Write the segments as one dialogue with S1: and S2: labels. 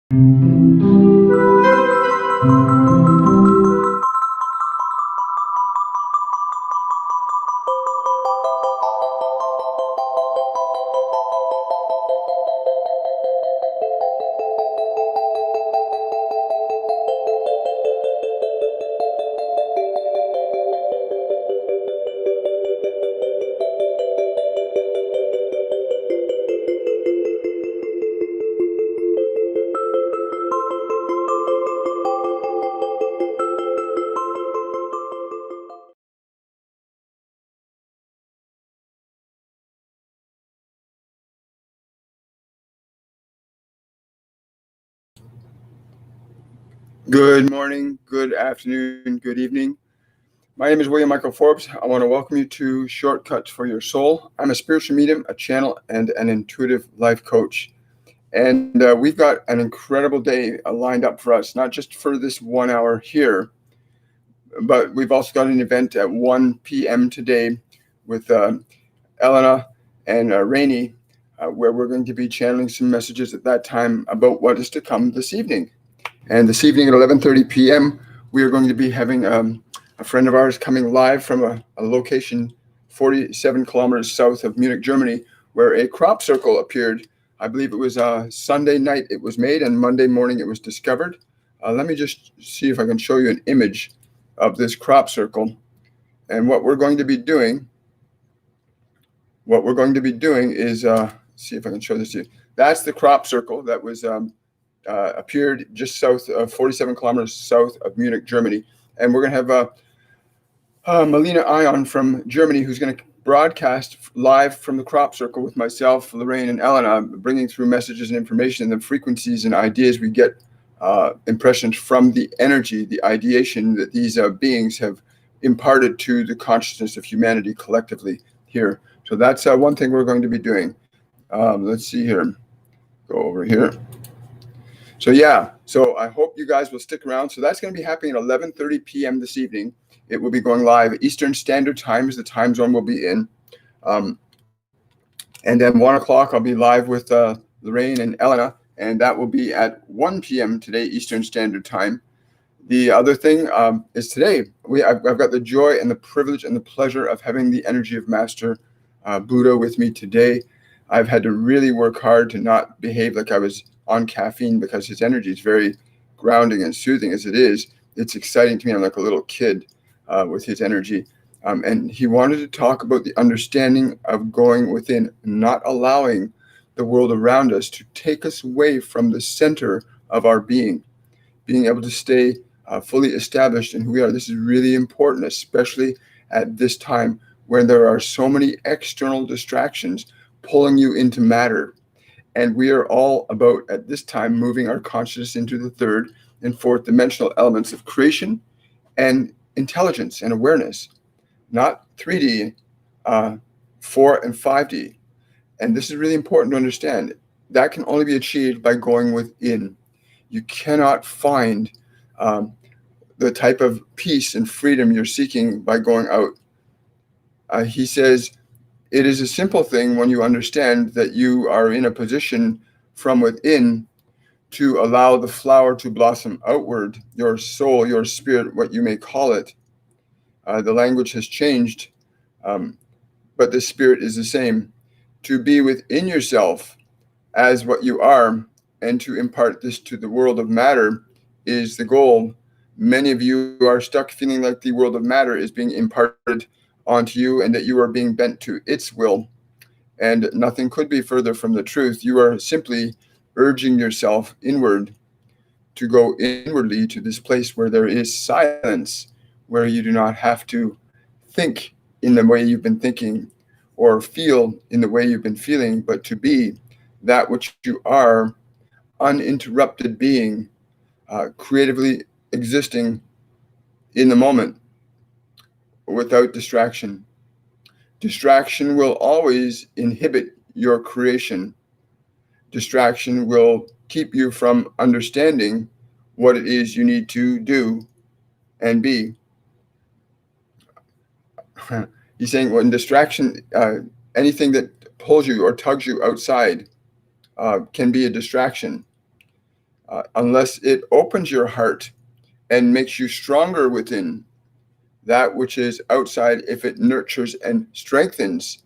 S1: Good morning, good afternoon, good evening. My name is William Michael Forbes. I want to welcome you to Shortcuts for Your Soul. I'm a spiritual medium, a channel, and an intuitive life coach. And we've got an incredible day lined up for us, not just for this 1 hour here, but we've also got an event at 1 p.m. today with Elena and Rainey, where we're going to be channeling some messages at that time about what is to come this evening. And this evening at 11:30 p.m., we are going to be having a friend of ours coming live from a location 47 kilometers south of Munich, Germany, where a crop circle appeared. I believe it was Sunday night it was made, and Monday morning it was discovered. Let me just see if I can show you an image of this crop circle. And what we're going to be doing is, see if I can show this to you. That's the crop circle that was appeared just south of 47 kilometers south of Munich, Germany. And we're going to have Melina Ion from Germany, who's going to broadcast live from the crop circle with myself, Lorraine, and Elena, bringing through messages and information and the frequencies and ideas we get, impressions from the energy, the ideation that these beings have imparted to the consciousness of humanity collectively here. So that's one thing we're going to be doing. Let's see here. Go over here. So yeah, so I hope you guys will stick around. So that's going to be happening at 11:30 p.m. this evening. It will be going live. Eastern Standard Time is the time zone we'll be in. And then 1 o'clock, I'll be live with Lorraine and Elena, and that will be at 1 p.m. today, Eastern Standard Time. The other thing is today, I've got the joy and the privilege and the pleasure of having the energy of Master Buddha with me today. I've had to really work hard to not behave like I was on caffeine, because his energy is very grounding and soothing as it is. It's exciting to me. I'm like a little kid with his energy. And he wanted to talk about the understanding of going within, not allowing the world around us to take us away from the center of our being able to stay fully established in who we are. This is really important, especially at this time when there are so many external distractions pulling you into matter. And we are all about, at this time, moving our consciousness into the third and fourth dimensional elements of creation and intelligence and awareness, not 3D, 4 and 5D. And this is really important to understand. That can only be achieved by going within. You cannot find the type of peace and freedom you're seeking by going out. He says, it is a simple thing when you understand that you are in a position from within to allow the flower to blossom outward, your soul, your spirit, what you may call it. The language has changed, but the spirit is the same. To be within yourself as what you are and to impart this to the world of matter is the goal. Many of you are stuck feeling like the world of matter is being imparted onto you and that you are being bent to its will. And nothing could be further from the truth. You are simply urging yourself inward to go inwardly to this place where there is silence, where you do not have to think in the way you've been thinking or feel in the way you've been feeling, but to be that which you are, uninterrupted being, creatively existing in the moment without distraction. Distraction will always inhibit your creation. Distraction will keep you from understanding what it is you need to do and be. He's saying when distraction, anything that pulls you or tugs you outside can be a distraction. unless it opens your heart and makes you stronger within that which is outside, if it nurtures and strengthens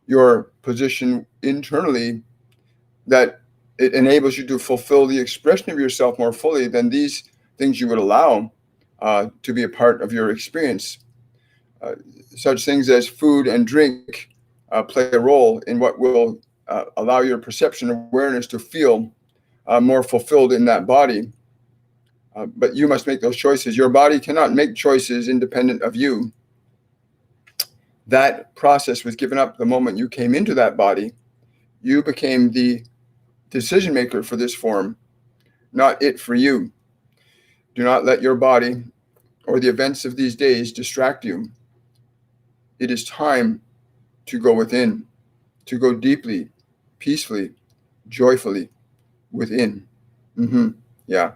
S1: your position internally, that it enables you to fulfill the expression of yourself more fully, then these things you would allow to be a part of your experience. Such things as food and drink play a role in what will allow your perception awareness to feel more fulfilled in that body. But you must make those choices. Your body cannot make choices independent of you. That process was given up the moment you came into that body. You became the decision maker for this form, not it for you. Do not let your body or the events of these days distract you. It is time to go within, to go deeply, peacefully, joyfully within. Yeah.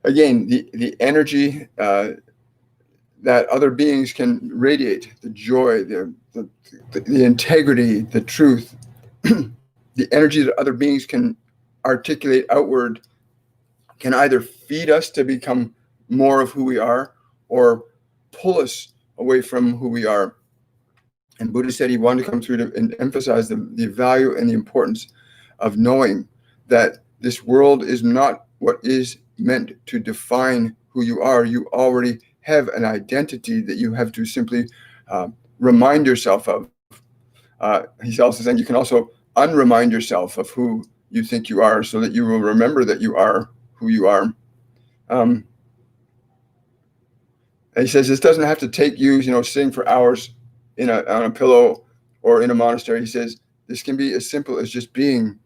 S1: Again, the energy that other beings can radiate, the joy, the integrity, the truth, the energy that other beings can articulate outward can either feed us to become more of who we are or pull us away from who we are. And Buddha said he wanted to come through and emphasize the value and the importance of knowing that this world is not what is meant to define who you are. You already have an identity that you have to simply remind yourself of. He's also saying you can also unremind yourself of who you think you are so that you will remember that you are who you are. And he says this doesn't have to take you, sitting for hours on a pillow or in a monastery. He says this can be as simple as just being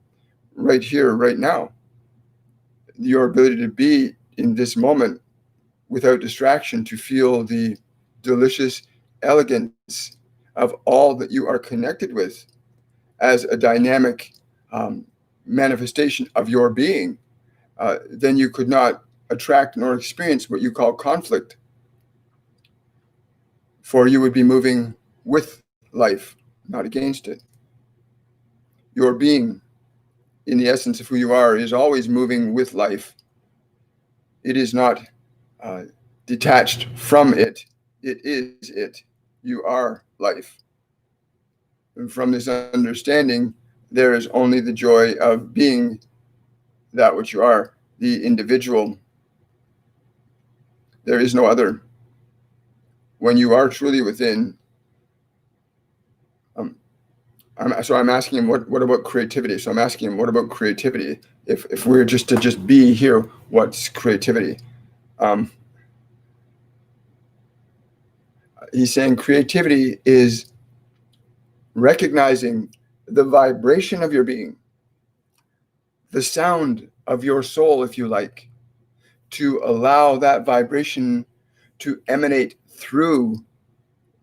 S1: right here, right now. Your ability to be in this moment without distraction, to feel the delicious elegance of all that you are connected with as a dynamic manifestation of your being, then you could not attract nor experience what you call conflict. For you would be moving with life, not against it. Your being, in the essence of who you are, is always moving with life. It is not detached from it. It is it. You are life. And from this understanding, there is only the joy of being that which you are, the individual. There is no other. When you are truly within, I'm asking him, what about creativity? So I'm asking him, what about creativity? If we're just to be here, what's creativity? He's saying creativity is recognizing the vibration of your being, the sound of your soul, if you like, to allow that vibration to emanate through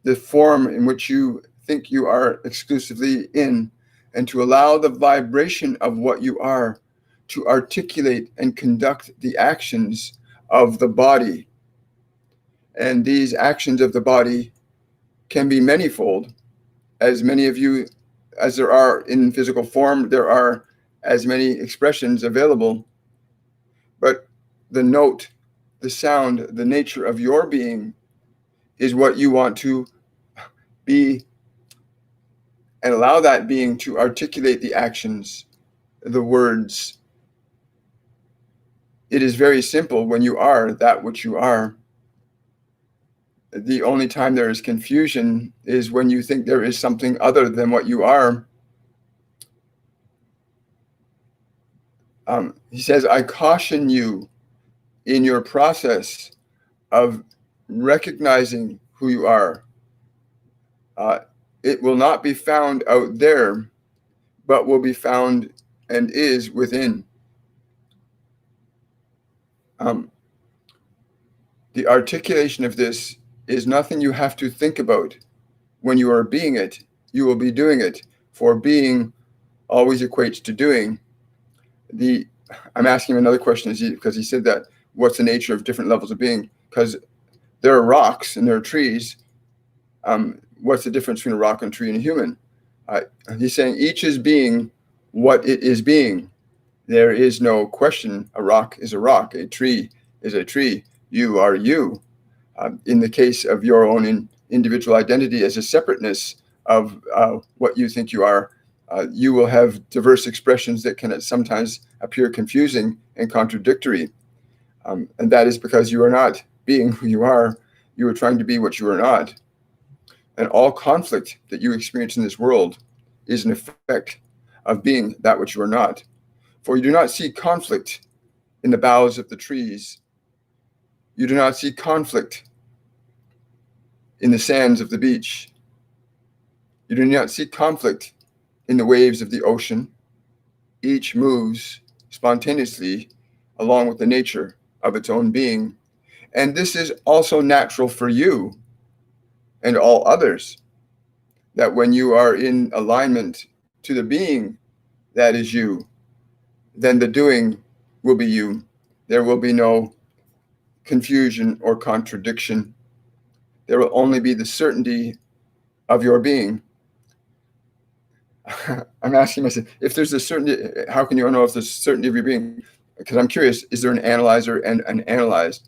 S1: the form in which you think you are exclusively in, and to allow the vibration of what you are to articulate and conduct the actions of the body. And these actions of the body can be manifold. As many of you as there are in physical form, there are as many expressions available. But the note, the sound, the nature of your being is what you want to be, and allow that being to articulate the actions, the words. It is very simple when you are that which you are. The only time there is confusion is when you think there is something other than what you are. He says, I caution you in your process of recognizing who you are. It will not be found out there, but will be found and is within. The articulation of this is nothing you have to think about. When you are being it, you will be doing it. For being always equates to doing. I'm asking him another question because he said that, what's the nature of different levels of being? Because there are rocks and there are trees. What's the difference between a rock and a tree and a human? He's saying each is being what it is being. There is no question. A rock is a rock. A tree is a tree. You are you. In the case of your own individual identity as a separateness of what you think you are, you will have diverse expressions that can sometimes appear confusing and contradictory. And that is because you are not being who you are. You are trying to be what you are not. And all conflict that you experience in this world is an effect of being that which you are not. For you do not see conflict in the boughs of the trees. You do not see conflict in the sands of the beach. You do not see conflict in the waves of the ocean. Each moves spontaneously along with the nature of its own being. And this is also natural for you and all others, that when you are in alignment to the being that is you, then the doing will be you. There will be no confusion or contradiction. There will only be the certainty of your being. I'm asking myself, if there's a certainty, how can you know if there's certainty of your being? Because I'm curious, is there an analyzer and an analyzed?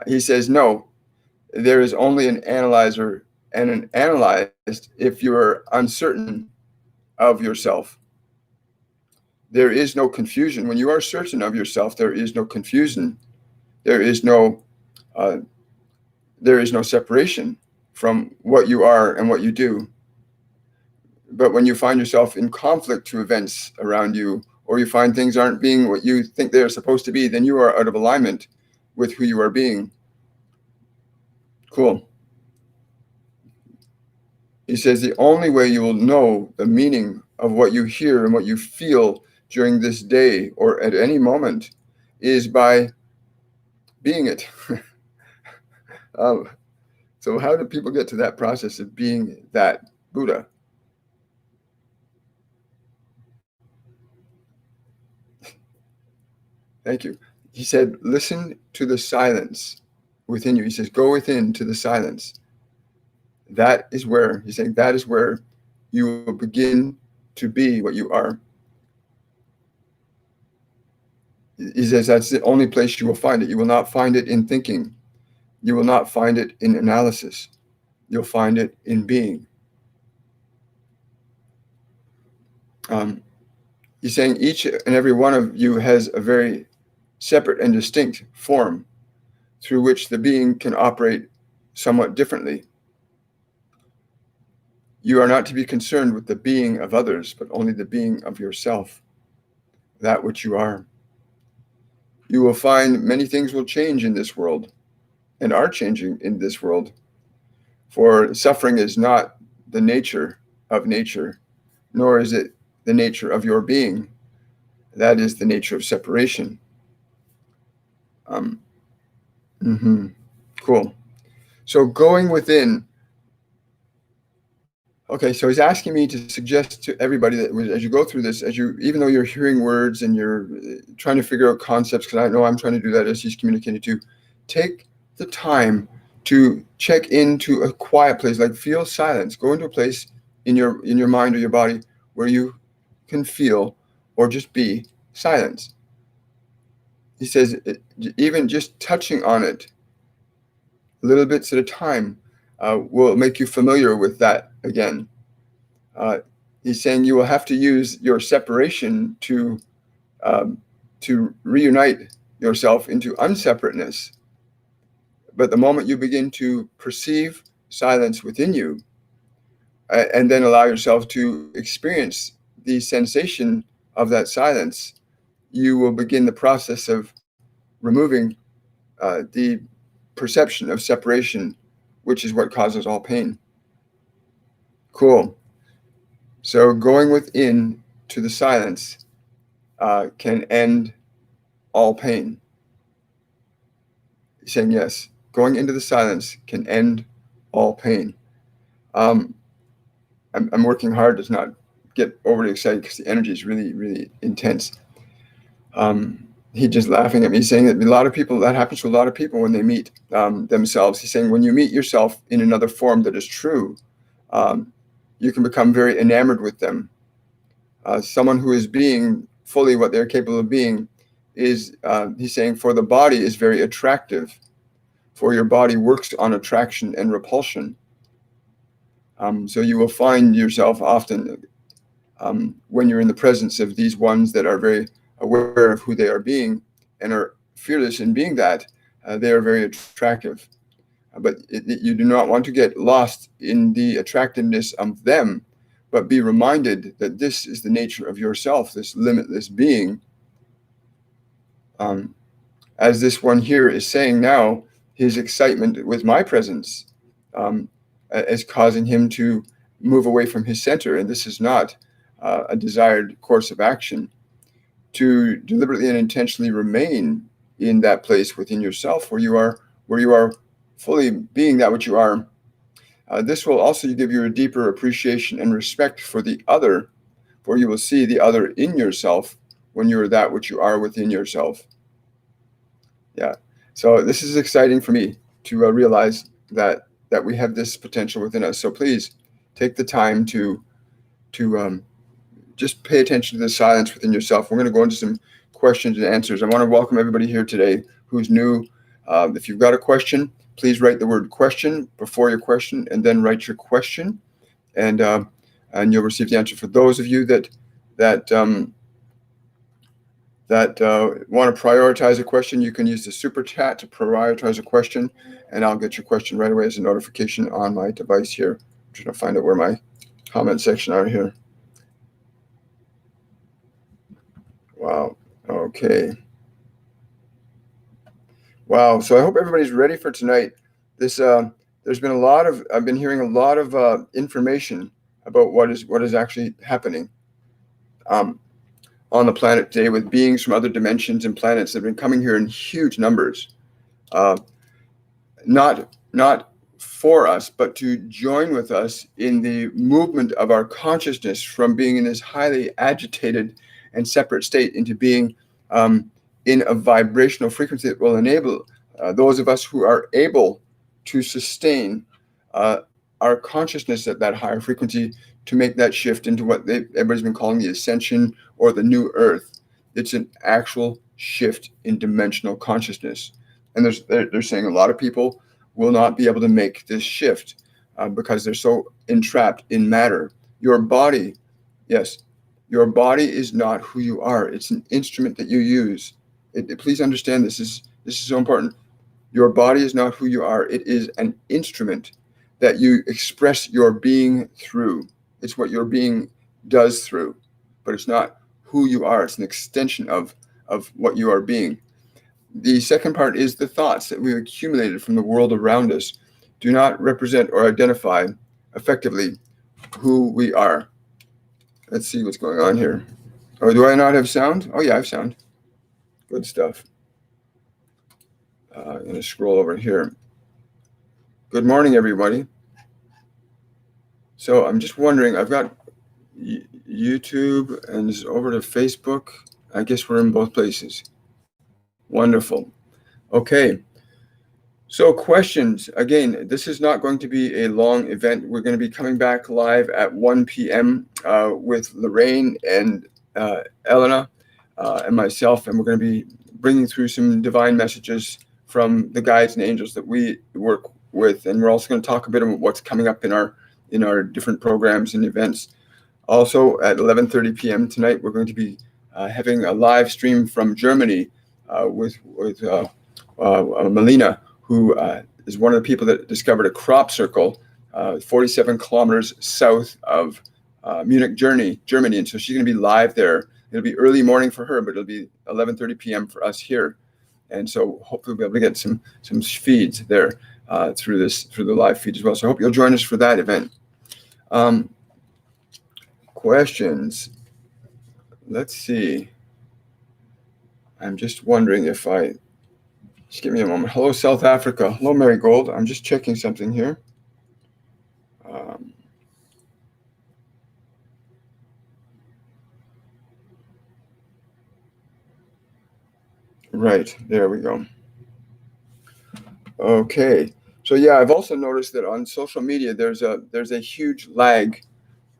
S1: He says, no, there is only an analyzer and an analyzed if you're uncertain of yourself. There is no confusion. When you are certain of yourself, there is no confusion. There is no separation from what you are and what you do. But when you find yourself in conflict to events around you, or you find things aren't being what you think they're supposed to be, then you are out of alignment with who you are being. Cool. He says the only way you will know the meaning of what you hear and what you feel during this day or at any moment is by being it. So how do people get to that process of being that Buddha? Thank you. He said, listen to the silence within you. He says, go within to the silence. That is where, he's saying, that is where you will begin to be what you are. He says, that's the only place you will find it. You will not find it in thinking. You will not find it in analysis. You'll find it in being. He's saying each and every one of you has a very separate and distinct form through which the being can operate somewhat differently. You are not to be concerned with the being of others, but only the being of yourself, that which you are. You will find many things will change in this world and are changing in this world. For suffering is not the nature of nature, nor is it the nature of your being. That is the nature of separation. Cool. So going within. Okay, so he's asking me to suggest to everybody that as you go through this, even though you're hearing words and you're trying to figure out concepts, because I know I'm trying to do that as he's communicating to, take the time to check into a quiet place, like feel silence. Go into a place in your mind or your body where you can feel or just be silence. He says, even just touching on it, little bits at a time, will make you familiar with that again. He's saying you will have to use your separation to reunite yourself into unseparateness. But the moment you begin to perceive silence within you, and then allow yourself to experience the sensation of that silence, you will begin the process of removing the perception of separation, which is what causes all pain. Cool. So going within to the silence can end all pain. He's saying yes. Going into the silence can end all pain. I'm working hard to not get overly excited because the energy is really, really intense. He's just laughing at me, saying that that happens to a lot of people when they meet themselves. He's saying when you meet yourself in another form that is true, you can become very enamored with them. someone who is being fully what they're capable of being is, he's saying, for the body is very attractive, for your body works on attraction and repulsion. So you will find yourself often, when you're in the presence of these ones that are very aware of who they are being and are fearless in being that, they are very attractive. But you do not want to get lost in the attractiveness of them, but be reminded that this is the nature of yourself, this limitless being. As this one here is saying now, his excitement with my presence is causing him to move away from his center. And this is not a desired course of action. To deliberately and intentionally remain in that place within yourself where you are fully being that which you are. This will also give you a deeper appreciation and respect for the other, for you will see the other in yourself when you are that which you are within yourself. Yeah. So this is exciting for me to realize that we have this potential within us. So please take the time to just pay attention to the silence within yourself. We're going to go into some questions and answers. I want to welcome everybody here today who's new. If you've got a question, please write the word question before your question and then write your question, and you'll receive the answer. For those of you that want to prioritize a question, you can use the super chat to prioritize a question, and I'll get your question right away as a notification on my device here. I'm trying to find out where my comment section are here. Wow. Okay. Wow. So I hope everybody's ready for tonight. There's been I've been hearing a lot of information about what is actually happening on the planet today, with beings from other dimensions and planets that have been coming here in huge numbers, not for us, but to join with us in the movement of our consciousness from being in this highly agitated and separate state into being in a vibrational frequency that will enable those of us who are able to sustain our consciousness at that higher frequency to make that shift into what everybody's been calling the ascension or the new earth. It's an actual shift in dimensional consciousness. And they're saying a lot of people will not be able to make this shift because they're so entrapped in matter. Your body, yes, your body is not who you are. It's an instrument that you use. Please understand this is so important. Your body is not who you are. It is an instrument that you express your being through. It's what your being does through, but it's not who you are. It's an extension of what you are being. The second part is the thoughts that we've accumulated from the world around us do not represent or identify effectively who we are. Let's see what's going on here. Oh, do I not have sound? Oh, yeah, I have sound. Good stuff. I'm going to scroll over here. Good morning, everybody. So I'm just wondering, I've got YouTube and it's over to Facebook. I guess we're in both places. Wonderful. Okay. So questions. Again, this is not going to be a long event. We're going to be coming back live at 1 p.m. With Lorraine and Elena and myself, and we're going to be bringing through some divine messages from the guides and angels that we work with. And we're also going to talk a bit about what's coming up in our different programs and events. Also at 11:30 p.m. tonight, we're going to be having a live stream from Germany with Melina, who is one of the people that discovered a crop circle 47 kilometers south of Munich, Germany. And so she's going to be live there. It'll be early morning for her, but it'll be 11:30 p.m. for us here. And so hopefully we'll be able to get some feeds there through the live feed as well. So I hope you'll join us for that event. Questions. Let's see. I'm just wondering if just give me a moment. Hello, South Africa. Hello, Mary Gold. I'm just checking something here. Right, there we go. Okay. So yeah, I've also noticed that on social media there's a huge lag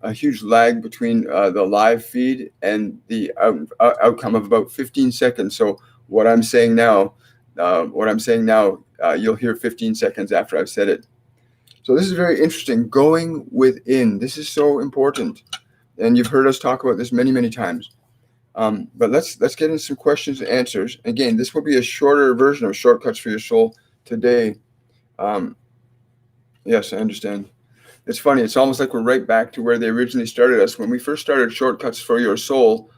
S1: a huge lag between the live feed and the outcome of about 15 seconds. So what I'm saying now, you'll hear 15 seconds after I've said it. So this is very interesting. Going within. This is so important, and you've heard us talk about this many, many times. But let's get into some questions and answers. Again, this will be a shorter version of Shortcuts for Your Soul today. Yes, I understand. It's funny. It's almost like we're right back to where they originally started us. When we first started Shortcuts for Your Soul,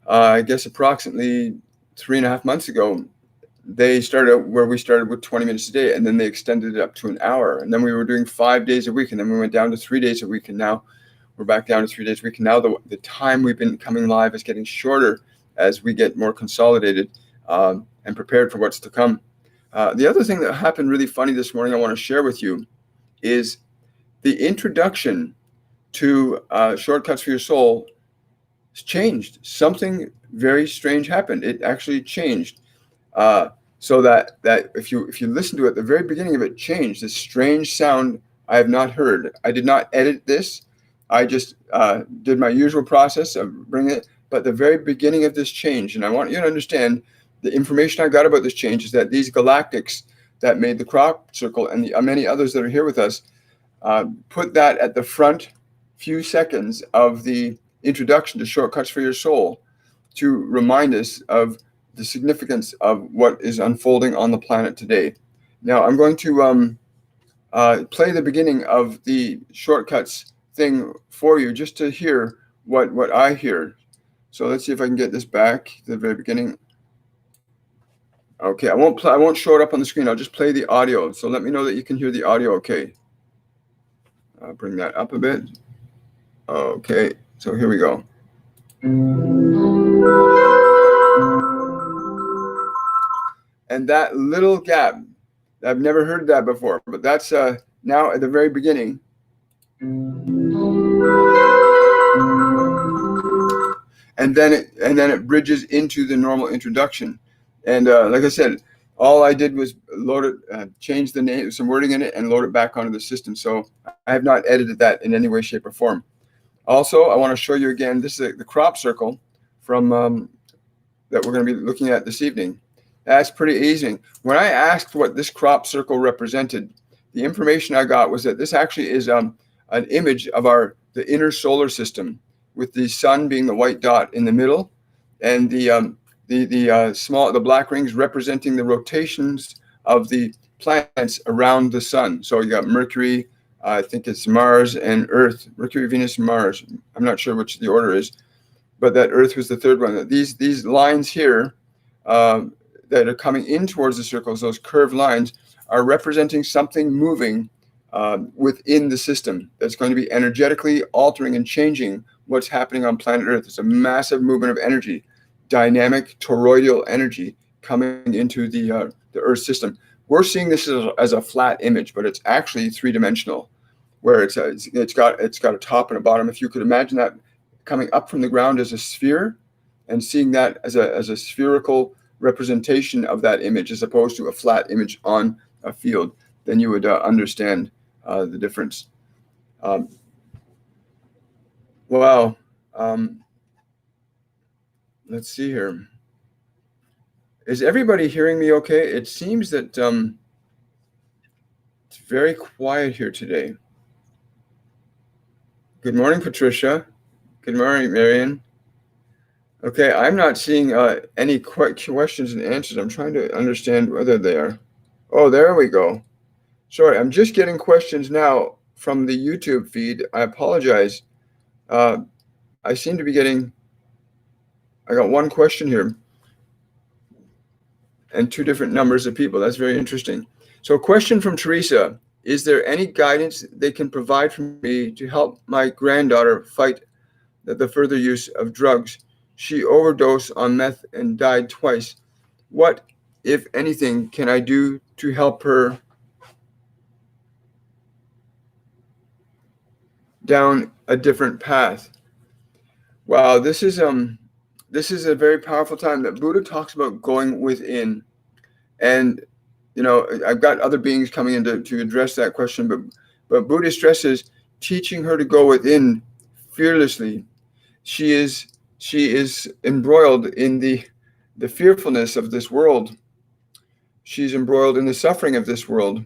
S1: I guess approximately 3.5 months ago, they started out where we started with 20 minutes a day, and then they extended it up to an hour. And then we were doing 5 days a week, and then we went down to 3 days a week, and now we're back down to 3 days a week. And now the time we've been coming live is getting shorter as we get more consolidated and prepared for what's to come. The other thing that happened really funny this morning I want to share with you is the introduction to Shortcuts for Your Soul has changed. Something very strange happened. It actually changed. So that if you listen to it, the very beginning of it changed. This strange sound I have not heard. I did not edit this. I just did my usual process of bringing it. But the very beginning of this change, and I want you to understand, the information I got about this change is that these galactics that made the crop circle and the many others that are here with us put that at the front few seconds of the introduction to Shortcuts for Your Soul to remind us of the significance of what is unfolding on the planet today. Now, I'm going to play the beginning of the Shortcuts thing for you just to hear what I hear. So let's see if I can get this back to the very beginning. Okay, I won't show it up on the screen. I'll just play the audio. So let me know that you can hear the audio okay. I'll bring that up a bit. Okay, so here we go. And that little gap, I've never heard that before, but that's now at the very beginning. And then it bridges into the normal introduction. And like I said, all I did was load it, change the name, some wording in it, and load it back onto the system. So I have not edited that in any way, shape, or form. Also, I want to show you again, this is the crop circle from that we're going to be looking at this evening. That's pretty easy. When I asked what this crop circle represented, the information I got was that this actually is an image of the inner solar system, with the sun being the white dot in the middle, and the black rings representing the rotations of the planets around the sun. So you got Mercury, I think it's Mars, and Earth. Mercury, Venus, Mars. I'm not sure which the order is, but that Earth was the third one. These lines here that are coming in towards the circles, those curved lines, are representing something moving within the system that's going to be energetically altering and changing what's happening on planet Earth. It's a massive movement of energy, dynamic toroidal energy coming into the Earth system. We're seeing this as a flat image, but it's actually three-dimensional, where it's got a top and a bottom. If you could imagine that coming up from the ground as a sphere, and seeing that as a spherical representation of that image, as opposed to a flat image on a field, then you would understand the difference. Wow. Let's see here. Is everybody hearing me okay? It seems that it's very quiet here today. Good morning, Patricia. Good morning, Marion. Okay, I'm not seeing any questions and answers. I'm trying to understand whether they are. Oh, there we go. Sorry, I'm just getting questions now from the YouTube feed. I apologize. I seem to be getting, I got one question here and two different numbers of people. That's very interesting. So a question from Teresa: is there any guidance they can provide for me to help my granddaughter fight the further use of drugs? She overdosed on meth and died twice. What, if anything, can I do to help her down a different path? Wow, this is a very powerful time that Buddha talks about going within. And I've got other beings coming in to address that question, but Buddha stresses teaching her to go within fearlessly. She is embroiled in the fearfulness of this world. She's embroiled in the suffering of this world,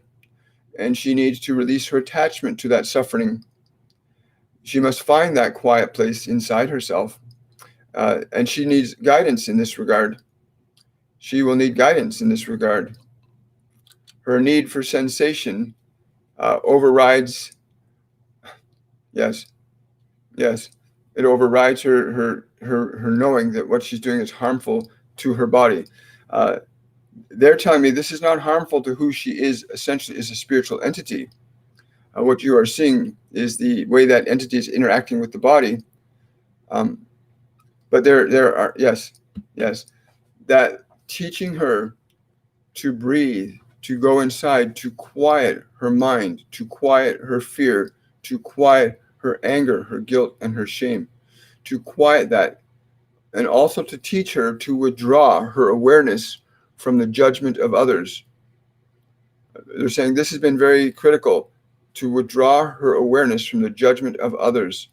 S1: and she needs to release her attachment to that suffering. She must find that quiet place inside herself, and she needs guidance in this regard. She will need guidance in this regard. Her need for sensation overrides, yes, it overrides her knowing that what she's doing is harmful to her body. They're telling me this is not harmful to who she is, essentially, is a spiritual entity. What you are seeing is the way that entity is interacting with the body. But there are, yes, that teaching her to breathe, to go inside, to quiet her mind, to quiet her fear, to quiet her anger, her guilt, and her shame, to quiet that, and also to teach her to withdraw her awareness from the judgment of others. They're saying this has been very critical, to withdraw her awareness from the judgment of others.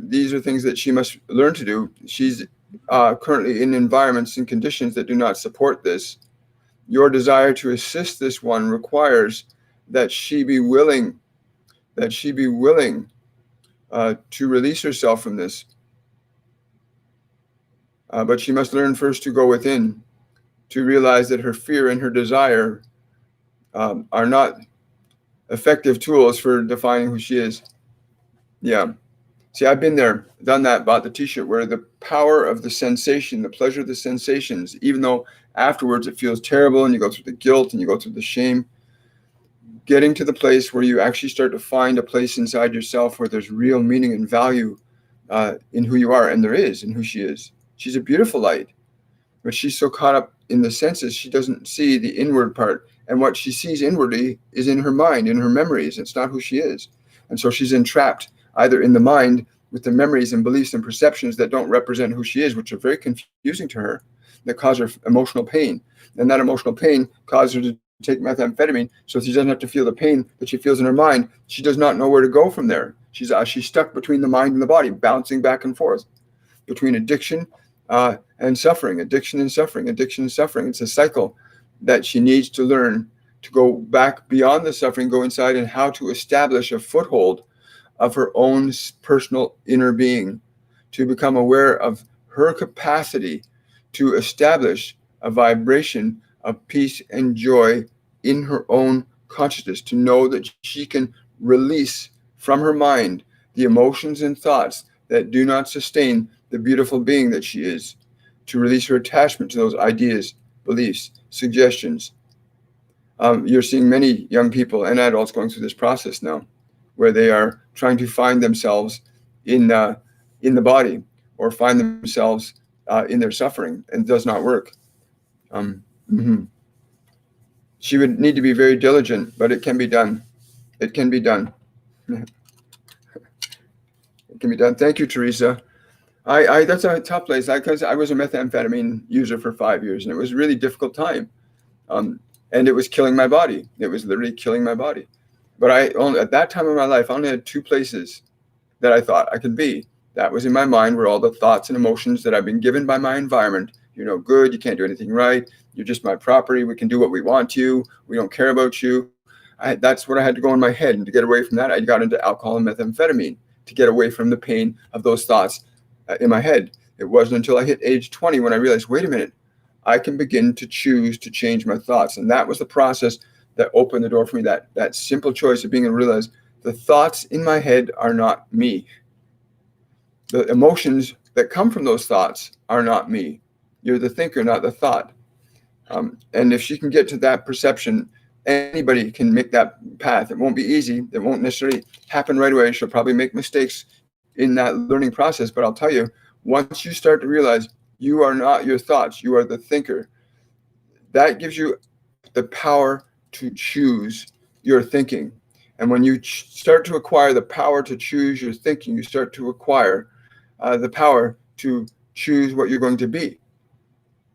S1: These are things that she must learn to do. She's currently in environments and conditions that do not support this. Your desire to assist this one requires that she be willing to release herself from this. But she must learn first to go within, to realize that her fear and her desire are not effective tools for defining who she is. Yeah. See, I've been there, done that, bought the t-shirt where the power of the sensation, the pleasure of the sensations, even though afterwards it feels terrible and you go through the guilt and you go through the shame, getting to the place where you actually start to find a place inside yourself where there's real meaning and value in who you are, and there is in who she is. She's a beautiful light, but she's so caught up in the senses, she doesn't see the inward part. And what she sees inwardly is in her mind, in her memories. It's not who she is. And so she's entrapped either in the mind with the memories and beliefs and perceptions that don't represent who she is, which are very confusing to her, that cause her emotional pain. And that emotional pain causes her to take methamphetamine, so she doesn't have to feel the pain that she feels in her mind. She does not know where to go from there. She's stuck between the mind and the body, bouncing back and forth between addiction and suffering, addiction and suffering, addiction and suffering. It's a cycle that she needs to learn to go back beyond the suffering, go inside, and how to establish a foothold of her own personal inner being, to become aware of her capacity to establish a vibration of peace and joy in her own consciousness, to know that she can release from her mind the emotions and thoughts that do not sustain the beautiful being that she is, to release her attachment to those ideas, beliefs, suggestions. You're seeing many young people and adults going through this process now, where they are trying to find themselves in the body, or find themselves in their suffering, and it does not work. She would need to be very diligent, but it can be done. It can be done. It can be done. Thank you, Teresa. That's a tough place, because I was a methamphetamine user for 5 years, and it was a really difficult time. And it was killing my body. It was literally killing my body. But at that time in my life, I only had 2 places that I thought I could be. That was in my mind, where all the thoughts and emotions that I've been given by my environment, you're no good, you can't do anything right, you're just my property, we can do what we want to, we don't care about you. That's what I had to go in my head. And to get away from that, I got into alcohol and methamphetamine to get away from the pain of those thoughts in my head. It wasn't until I hit age 20 when I realized, wait a minute, I can begin to choose to change my thoughts. And that was the process that opened the door for me, that simple choice of being able to realize the thoughts in my head are not me. The emotions that come from those thoughts are not me. You're the thinker, not the thought. And if she can get to that perception, anybody can make that path. It won't be easy. It won't necessarily happen right away. She'll probably make mistakes in that learning process. But I'll tell you, once you start to realize you are not your thoughts, you are the thinker, that gives you the power to choose your thinking. And when you start to acquire the power to choose your thinking, you start to acquire the power to choose what you're going to be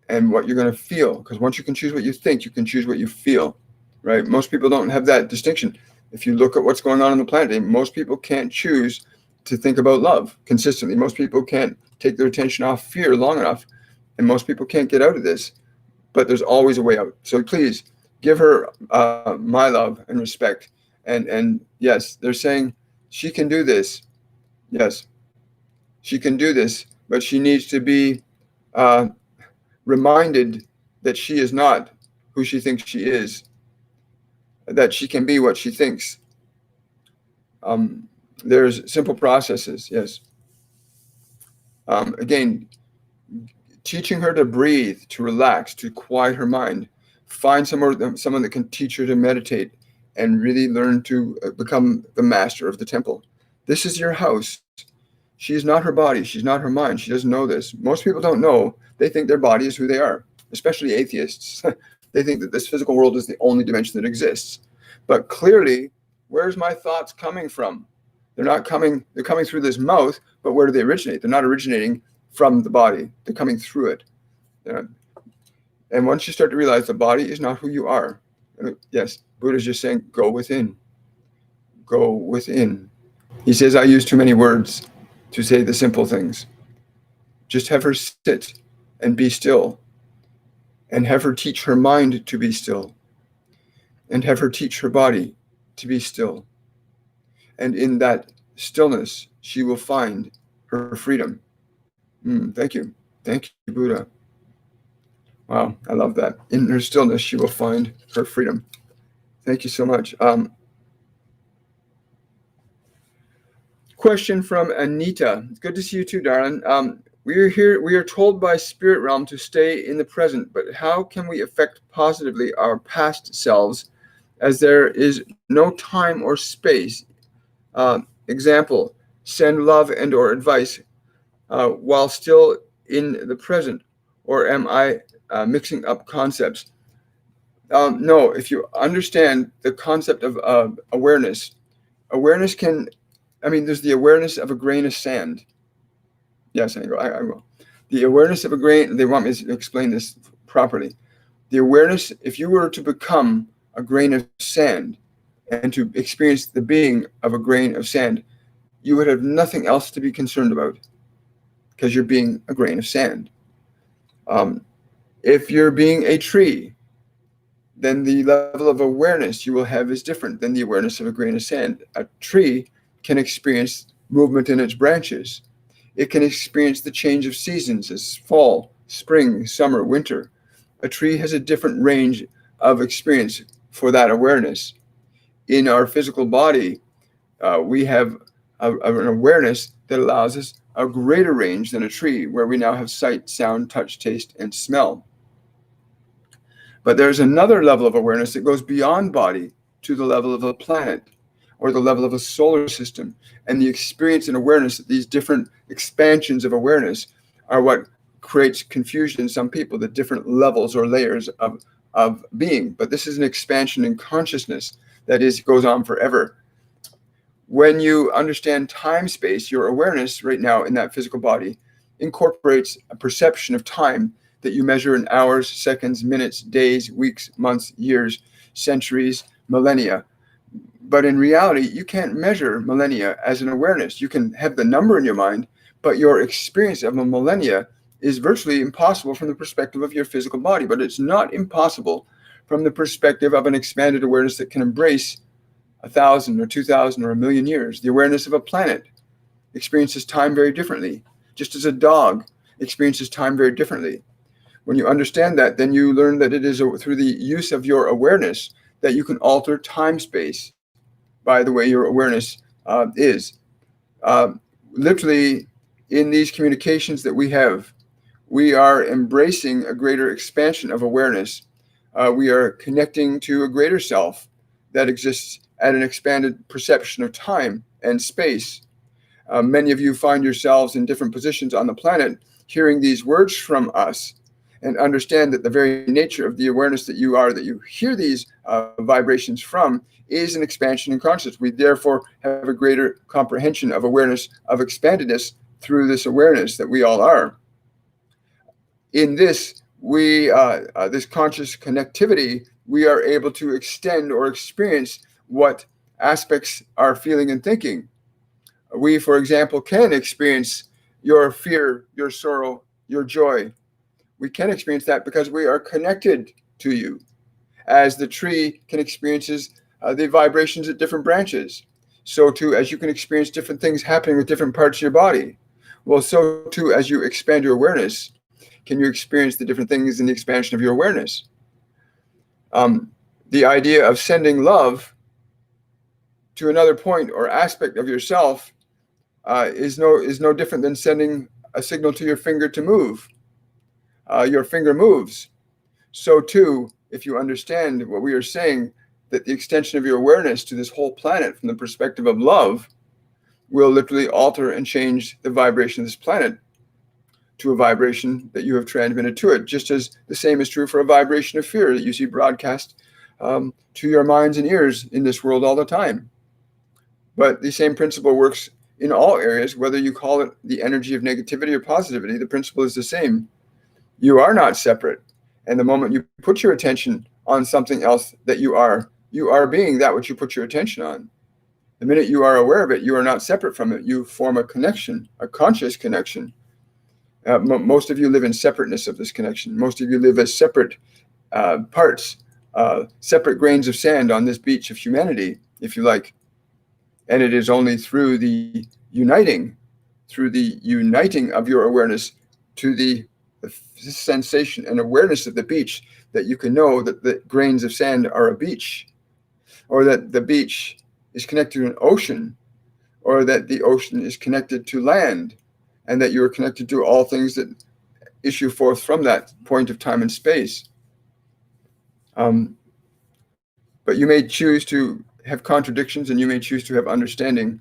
S1: and what you're going to feel. Because once you can choose what you think, you can choose what you feel, right? Most people don't have that distinction. If you look at what's going on the planet, most people can't choose to think about love consistently. Most people can't take their attention off fear long enough, and most people can't get out of this, but there's always a way out. So please give her my love and respect. And yes, they're saying she can do this. Yes, she can do this, but she needs to be reminded that she is not who she thinks she is, that she can be what she thinks. There's simple processes, yes. Again, teaching her to breathe, to relax, to quiet her mind. Find someone that can teach her to meditate and really learn to become the master of the temple. This is your house. She is not her body. She's not her mind. She doesn't know this. Most people don't know. They think their body is who they are, especially atheists. They think that this physical world is the only dimension that exists. But clearly, where's my thoughts coming from? They're coming through this mouth, but where do they originate? They're not originating from the body. They're coming through it. And once you start to realize the body is not who you are, yes, Buddha's just saying, go within. Go within. He says, I use too many words to say the simple things. Just have her sit and be still, and have her teach her mind to be still, and have her teach her body to be still. And in that stillness, she will find her freedom. Thank you. Thank you, Buddha. Wow, I love that. In her stillness, she will find her freedom. Thank you so much. Question from Anita. It's good to see you too, darling. We are told by spirit realm to stay in the present, but how can we affect positively our past selves as there is no time or space? Example, send love and or advice while still in the present, or am I mixing up concepts? No, if you understand the concept of awareness can, there's the awareness of a grain of sand. Yes, I will. The awareness of a grain, they want me to explain this properly. The awareness, if you were to become a grain of sand and to experience the being of a grain of sand, you would have nothing else to be concerned about because you're being a grain of sand. If you're being a tree, then the level of awareness you will have is different than the awareness of a grain of sand. A tree can experience movement in its branches. It can experience the change of seasons as fall, spring, summer, winter. A tree has a different range of experience for that awareness. In our physical body, we have an awareness that allows us a greater range than a tree, where we now have sight, sound, touch, taste, and smell. But there's another level of awareness that goes beyond body to the level of a planet or the level of a solar system. And the experience and awareness that these different expansions of awareness are what creates confusion in some people, the different levels or layers of being. But this is an expansion in consciousness that goes on forever. When you understand time space, your awareness right now in that physical body incorporates a perception of time that you measure in hours, seconds, minutes, days, weeks, months, years, centuries, millennia. But in reality, you can't measure millennia as an awareness. You can have the number in your mind, but your experience of a millennia is virtually impossible from the perspective of your physical body. But it's not impossible from the perspective of an expanded awareness that can embrace 1,000 or 2,000 or 1,000,000 years. The awareness of a planet experiences time very differently, just as a dog experiences time very differently. When you understand that, then you learn that it is through the use of your awareness that you can alter time-space by the way your awareness is. Literally, in these communications that we have, we are embracing a greater expansion of awareness. We are connecting to a greater self that exists at an expanded perception of time and space. Many of you find yourselves in different positions on the planet hearing these words from us, and understand that the very nature of the awareness that you are, that you hear these vibrations from, is an expansion in consciousness. We therefore have a greater comprehension of awareness, of expandedness through this awareness that we all are. In this, this conscious connectivity, we are able to extend or experience what aspects are feeling and thinking. We, for example, can experience your fear, your sorrow, your joy. We can experience that because we are connected to you, as the tree can experience the vibrations at different branches. So too, as you can experience different things happening with different parts of your body. Well, so too, as you expand your awareness, can you experience the different things in the expansion of your awareness. The idea of sending love to another point or aspect of yourself is no different than sending a signal to your finger to move. Your finger moves. So too, if you understand what we are saying, that the extension of your awareness to this whole planet from the perspective of love will literally alter and change the vibration of this planet to a vibration that you have transmitted to it, just as the same is true for a vibration of fear that you see broadcast to your minds and ears in this world all the time. But the same principle works in all areas, whether you call it the energy of negativity or positivity. The principle is the same. You are not separate. And the moment you put your attention on something else that you are being that which you put your attention on. The minute you are aware of it, you are not separate from it. You form a connection, a conscious connection. Most of you live in separateness of this connection. Most of you live as separate parts, separate grains of sand on this beach of humanity, if you like. And it is only through the uniting of your awareness to the sensation and awareness of the beach that you can know that the grains of sand are a beach, or that the beach is connected to an ocean, or that the ocean is connected to land, and that you are connected to all things that issue forth from that point of time and space. But you may choose to have contradictions, and you may choose to have understanding.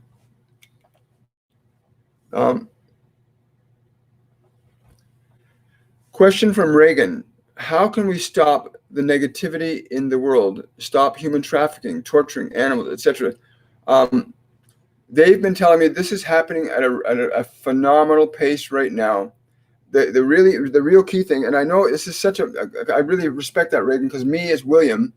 S1: Question from Reagan: how can we stop the negativity in the world? Stop human trafficking, torturing animals, etc. They've been telling me this is happening at a phenomenal pace right now. The real key thing, and I know this is I really respect that, Reagan, because me as William,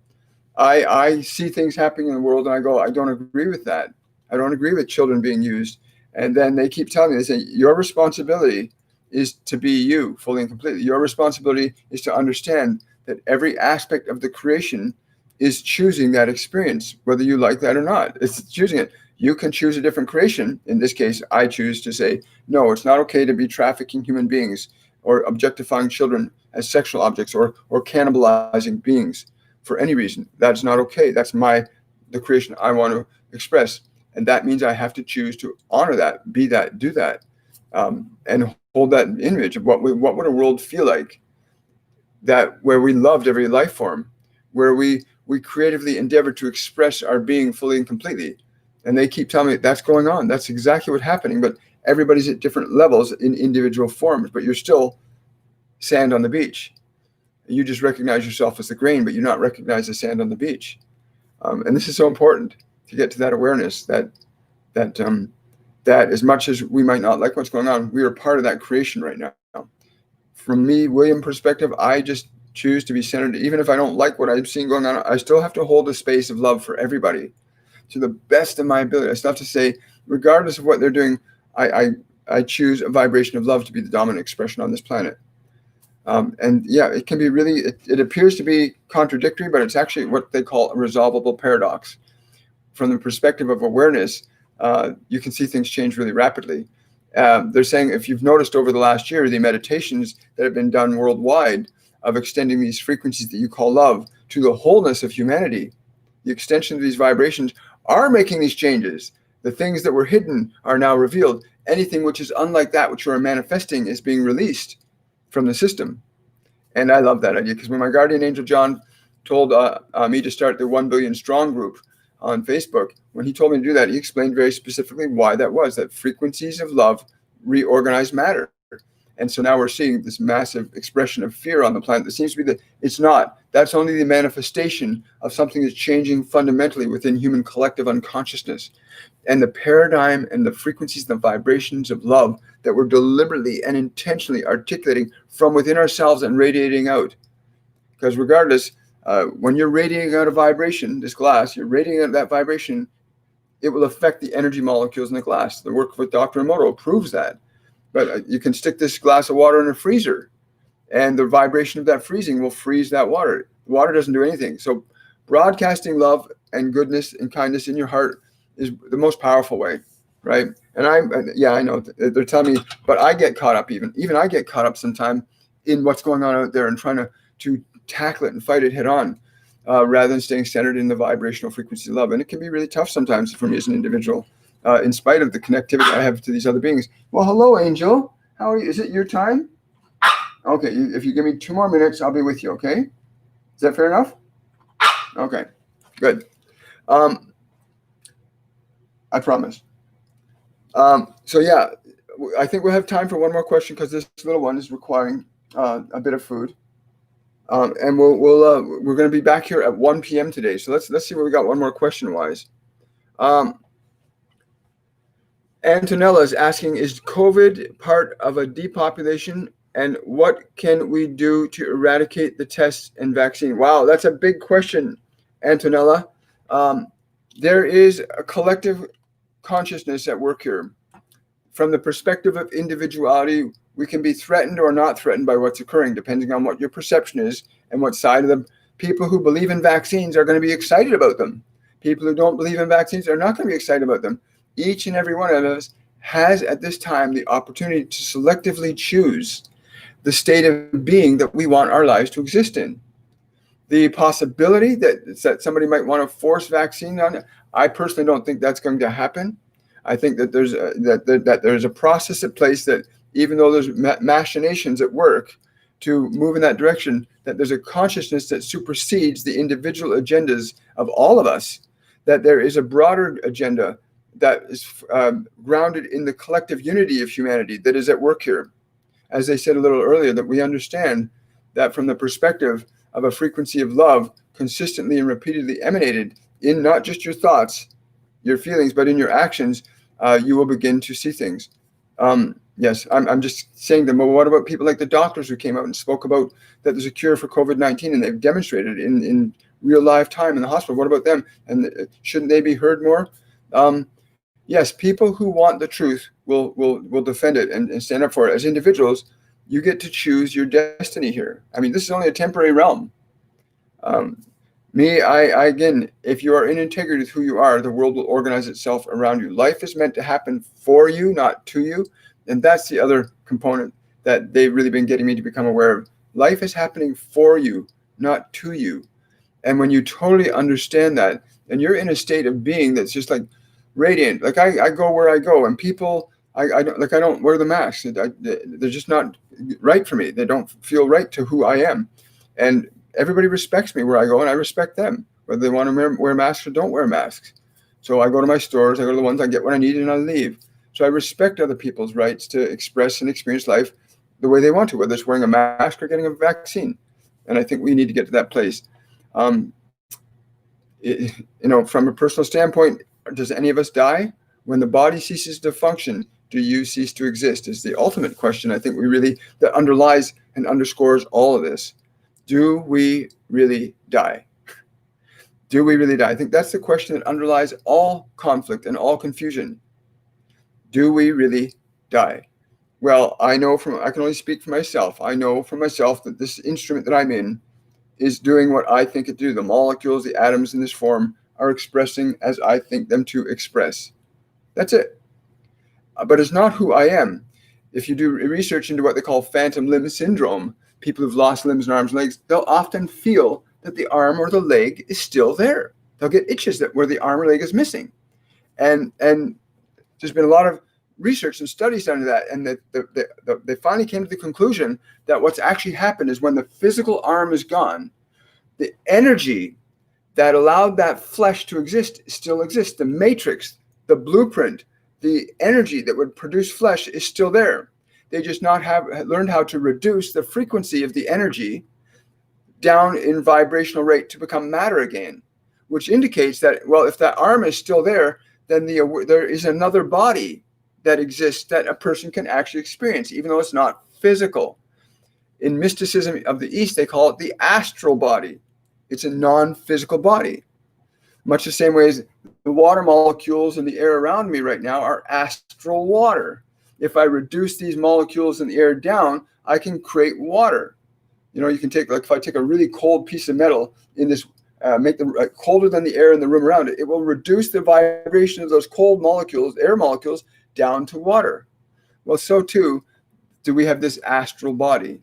S1: I see things happening in the world and I go, I don't agree with that. I don't agree with children being used. And then they keep telling me, they say, your responsibility is to be you fully and completely. Your responsibility is to understand that every aspect of the creation is choosing that experience, whether you like that or not. It's choosing it. You can choose a different creation. In this case, I choose to say, no, it's not okay to be trafficking human beings or objectifying children as sexual objects or cannibalizing beings for any reason. That's not okay. That's the creation I want to express. And that means I have to choose to honor that, be that, do that, and hold that image of what would a world feel like, that where we loved every life form, where we creatively endeavored to express our being fully and completely. And they keep telling me that's going on. That's exactly what's happening. But everybody's at different levels in individual forms, but you're still sand on the beach. You just recognize yourself as the grain, but you not recognize the sand on the beach. And this is so important to get to that awareness that as much as we might not like what's going on, we are part of that creation right now. From me, William perspective, I just choose to be centered. Even if I don't like what I'm seeing going on, I still have to hold a space of love for everybody to the best of my ability. I still have to say, regardless of what they're doing, I choose a vibration of love to be the dominant expression on this planet. And yeah, it can be really, it appears to be contradictory, but it's actually what they call a resolvable paradox. From the perspective of awareness, you can see things change really rapidly. They're saying, if you've noticed over the last year, the meditations that have been done worldwide of extending these frequencies that you call love to the wholeness of humanity, the extension of these vibrations are making these changes. The things that were hidden are now revealed. Anything which is unlike that which you are manifesting is being released from the system. And I love that idea, because when my guardian angel John told me to start the 1 Billion Strong group on Facebook, when he told me to do that, he explained very specifically why that was, that frequencies of love reorganize matter. And so now we're seeing this massive expression of fear on the planet that seems to be it's not. That's only the manifestation of something that's changing fundamentally within human collective unconsciousness. And the paradigm and the frequencies, the vibrations of love that we're deliberately and intentionally articulating from within ourselves and radiating out. Because regardless, when you're radiating out a vibration, this glass, you're radiating out that vibration it will affect the energy molecules in the glass. The work with Dr. Emoto proves that. But you can stick this glass of water in a freezer, and the vibration of that freezing will freeze that water. The water doesn't do anything. So broadcasting love and goodness and kindness in your heart is the most powerful way, right? And I know they're telling me, but I get caught up even I get caught up sometime in what's going on out there and trying to tackle it and fight it head on, rather than staying centered in the vibrational frequency of love. And it can be really tough sometimes for me as an individual, in spite of the connectivity I have to these other beings. Well, hello, Angel. How are you? Is it your time? Okay, if you give me 2 more minutes, I'll be with you, okay? Is that fair enough? Okay, good. I promise. So yeah, I think we'll have time for one more question because this little one is requiring a bit of food. And we're going to be back here at 1 p.m. today. So let's see what we got one more question wise. Antonella is asking, is COVID part of a depopulation, and what can we do to eradicate the tests and vaccine? Wow, that's a big question, Antonella. There is a collective consciousness at work here. From the perspective of individuality, we can be threatened or not threatened by what's occurring, depending on what your perception is and what side of them. People who believe in vaccines are going to be excited about them. People who don't believe in vaccines are not going to be excited about them. Each and every one of us has at this time the opportunity to selectively choose the state of being that we want our lives to exist in. The possibility that somebody might want to force vaccine on it, I personally don't think that's going to happen. I think that there's a process at place that, even though there's machinations at work to move in that direction, that there's a consciousness that supersedes the individual agendas of all of us, that there is a broader agenda that is grounded in the collective unity of humanity that is at work here. As I said a little earlier, that we understand that from the perspective of a frequency of love consistently and repeatedly emanated in not just your thoughts, your feelings, but in your actions, you will begin to see things. Yes, I'm just saying that. Well, what about people like the doctors who came out and spoke about that there's a cure for COVID-19 and they've demonstrated in real life time in the hospital? What about them? And shouldn't they be heard more? Yes, people who want the truth will defend it and stand up for it. As individuals, you get to choose your destiny here. I mean, this is only a temporary realm. I again, if you are in integrity with who you are, the world will organize itself around you. Life is meant to happen for you, not to you. And that's the other component that they've really been getting me to become aware of. Life is happening for you, not to you. And when you totally understand that, and you're in a state of being that's just like radiant, like I go where I go, and people, I don't wear the mask. They're just not right for me. They don't feel right to who I am. And everybody respects me where I go, and I respect them, whether they want to wear masks or don't wear masks. So I go to my stores, I go to the ones I get when I need, and I leave. So I respect other people's rights to express and experience life the way they want to, whether it's wearing a mask or getting a vaccine. And I think we need to get to that place. From a personal standpoint, does any of us die? When the body ceases to function, do you cease to exist? Is the ultimate question, I think, that underlies and underscores all of this. Do we really die? Do we really die? I think that's the question that underlies all conflict and all confusion. Do we really die? Well, I can only speak for myself. I know for myself that this instrument that I'm in is doing what I think it do. The molecules, the atoms in this form are expressing as I think them to express. That's it. But it's not who I am. If you do research into what they call phantom limb syndrome, people who've lost limbs and arms and legs, they'll often feel that the arm or the leg is still there. They'll get itches where the arm or leg is missing. And there's been a lot of research and studies done to that, and they finally came to the conclusion that what's actually happened is when the physical arm is gone, the energy that allowed that flesh to exist still exists. The matrix, the blueprint, the energy that would produce flesh is still there. They just not have learned how to reduce the frequency of the energy down in vibrational rate to become matter again, which indicates that, well, if that arm is still there, then there is another body that exists that a person can actually experience, even though it's not physical. In mysticism of the East, they call it the astral body. It's a non-physical body. Much the same way as the water molecules in the air around me right now are astral water. If I reduce these molecules in the air down, I can create water. You can take, like if I take a really cold piece of metal in this, make them colder than the air in the room around it, it will reduce the vibration of those cold molecules, air molecules, down to water. Well, so too do we have this astral body.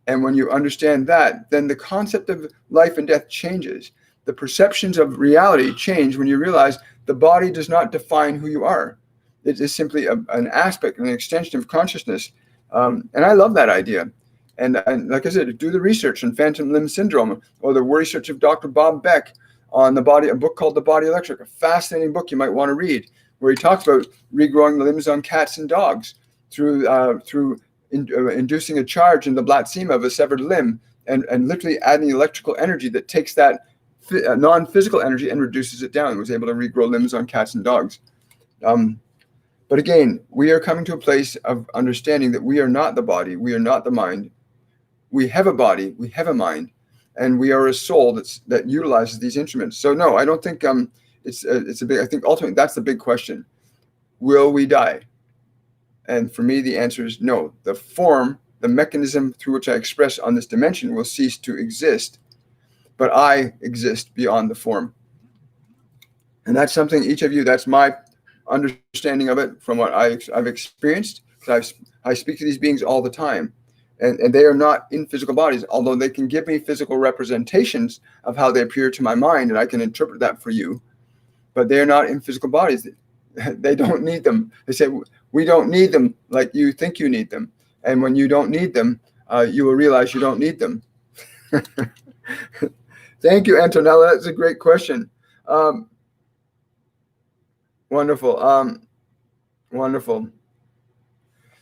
S1: And when you understand that, then the concept of life and death changes. The perceptions of reality change when you realize the body does not define who you are. It is simply an aspect, an extension of consciousness. And I love that idea. And like I said, do the research on phantom limb syndrome, or the research of Dr. Bob Beck on the body, a book called The Body Electric, a fascinating book you might want to read, where he talks about regrowing the limbs on cats and dogs through inducing a charge in the blattsema of a severed limb, and literally adding electrical energy that takes that non-physical energy and reduces it down. It was able to regrow limbs on cats and dogs. But again, we are coming to a place of understanding that we are not the body, we are not the mind. We have a body, we have a mind, and we are a soul that utilizes these instruments. So no, I don't think it's a big. I think ultimately that's the big question: will we die? And for me, the answer is no. The form, the mechanism through which I express on this dimension will cease to exist, but I exist beyond the form. And that's something each of you, that's my understanding of it from what I've experienced. Because I speak to these beings all the time, and they are not in physical bodies, although they can give me physical representations of how they appear to my mind, and I can interpret that for you. But they are not in physical bodies. They don't need them. They say, we don't need them like you think you need them. And when you don't need them, you will realize you don't need them. Thank you, Antonella. That's a great question. Wonderful. Wonderful.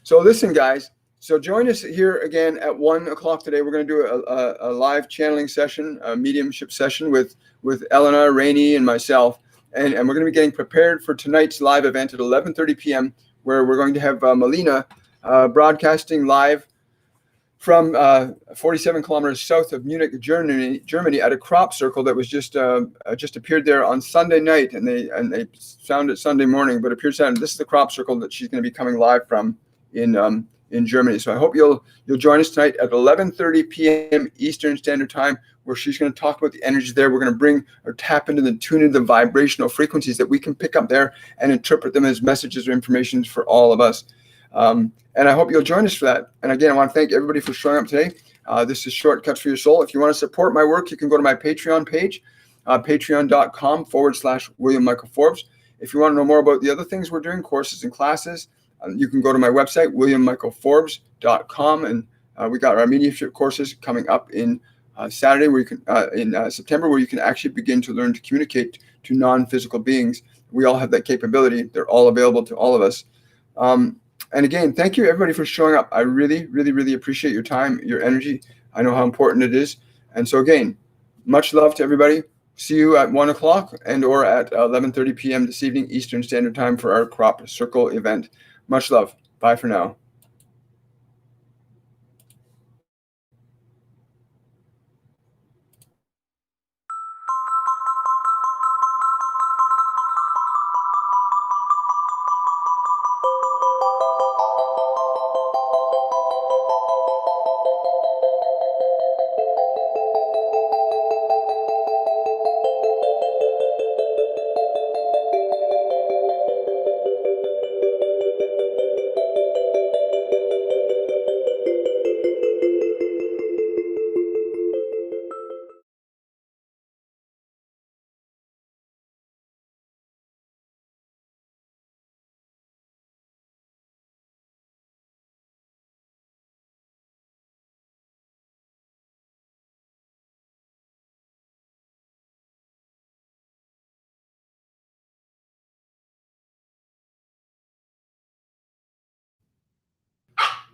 S1: So listen, guys. So join us here again at 1 o'clock today. We're going to do a live channeling session, a mediumship session with Elena, Rainey, and myself. And we're going to be getting prepared for tonight's live event at 11:30 p.m., where we're going to have Melina broadcasting live from 47 kilometers south of Munich, Germany, at a crop circle that was just appeared there on Sunday night, and they found it Sunday morning, but appeared Saturday. This is the crop circle that she's going to be coming live from in Germany. So I hope you'll join us tonight at 11:30 p.m. Eastern Standard Time, where she's going to talk about the energy there. We're going to bring or tap into tune into the vibrational frequencies that we can pick up there and interpret them as messages or information for all of us. And I hope you'll join us for that. And again, I want to thank everybody for showing up today. This is Shortcuts for Your Soul. If you want to support my work, you can go to my Patreon page, patreon.com/William Michael Forbes. If you want to know more about the other things we're doing, courses and classes, you can go to my website, williammichaelforbes.com. And we got our mediumship courses coming up in Saturday, where you can in September, where you can actually begin to learn to communicate to non-physical beings. We all have that capability. They're all available to all of us. And again, thank you everybody for showing up. I really, really, really appreciate your time, your energy. I know how important it is. And so again, much love to everybody. See you at 1 o'clock and or at 11:30 p.m. this evening, Eastern Standard Time, for our crop circle event. Much love. Bye for now.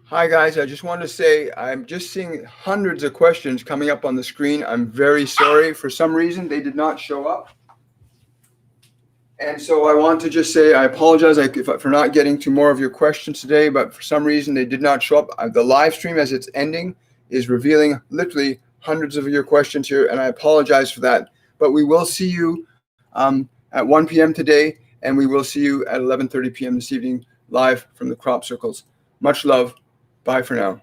S1: Hi, guys. I just wanted to say I'm just seeing hundreds of questions coming up on the screen. I'm very sorry. For some reason, they did not show up. And so I want to just say I apologize for not getting to more of your questions today, but for some reason they did not show up. The live stream, as it's ending, is revealing literally hundreds of your questions here, and I apologize for that. But we will see you at 1 p.m. today, and we will see you at 11:30 p.m. this evening live from the crop circles. Much love. Bye for now.